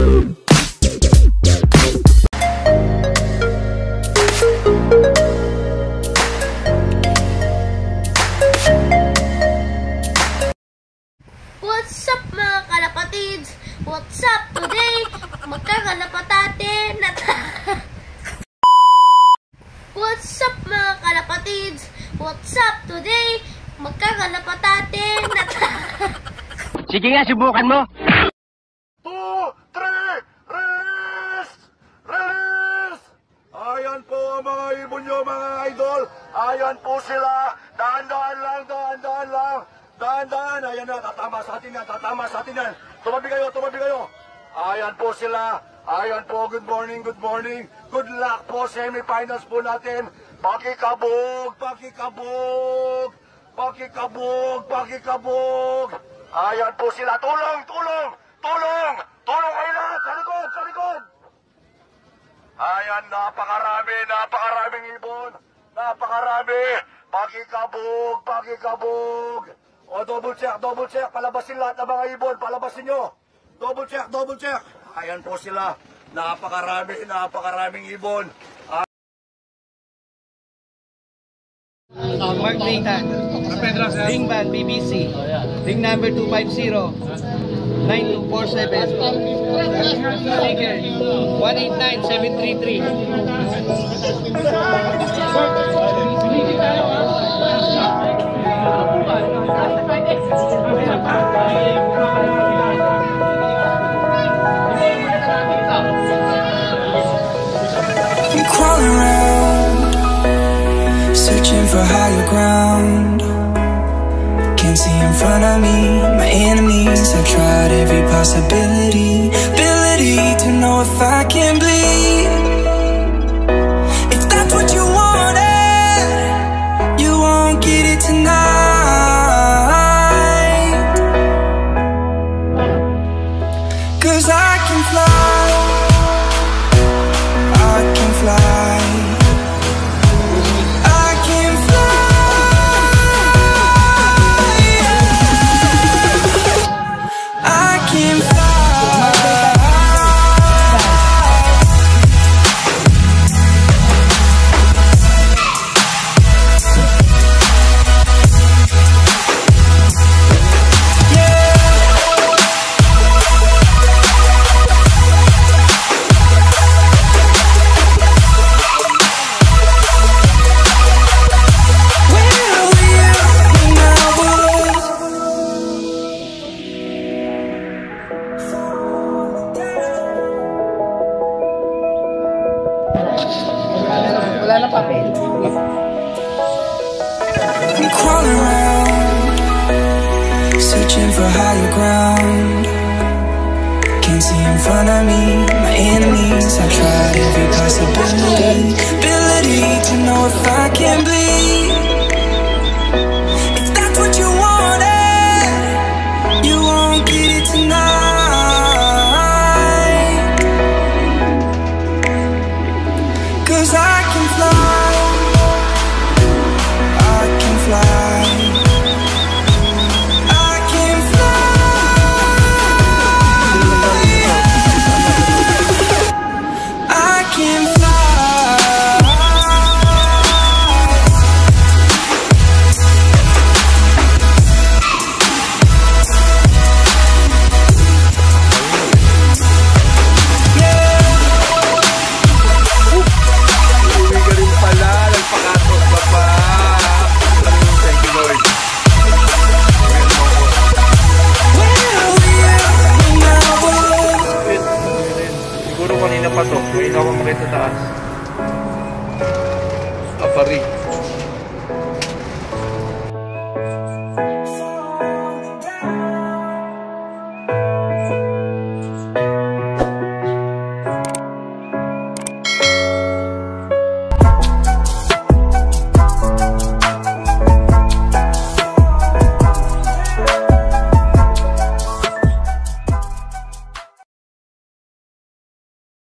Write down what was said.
What's up mga kalapatids? What's up today? Magkakalapatate na What's up mga kalapatids? What's up today? Magkakalapatate na Sige nga, subukan mo. 2, 3, release! Release! Ayan po ang mga ibon nyo, mga idol. Ayan po sila. Dahan-dahan lang, dahan-dahan lang. Dahan-dahan. Ayan na, tatama sa atin yan, tatama sa atin yan. Tumabi kayo, tumabi kayo. Ayan po sila. Ayan po, good morning, good morning. Good luck po, semifinals po natin. Pakikabog, pakikabog. Pakikabog, pakikabog. Ayan po sila. Tulong, tulong, tulong. Tulong kayo lahat. Sa likod, sa likod. Ayan, napakarami, napakaraming ibon. Napakarami. Pakikabog, pakikabog. O, double check, palabasin lahat ng mga ibon, palabasin nyo. Double check, double check. Ayan po sila, napakarami, napakaraming ibon. Mark Nathan, ring band BBC, ring number 250-9247, sticker 189-733. I'm crawling around, searching for higher ground. Can't see in front of me, my enemies. I've tried every possibility, ability to know if I can bleed. If that's what you wanted, you won't get it tonight. 'Cause I can fly, I can fly. I'm crawling around, searching for higher ground. Can't see in front of me, my enemies. I've tried every possibility, ability to know if I can bleed.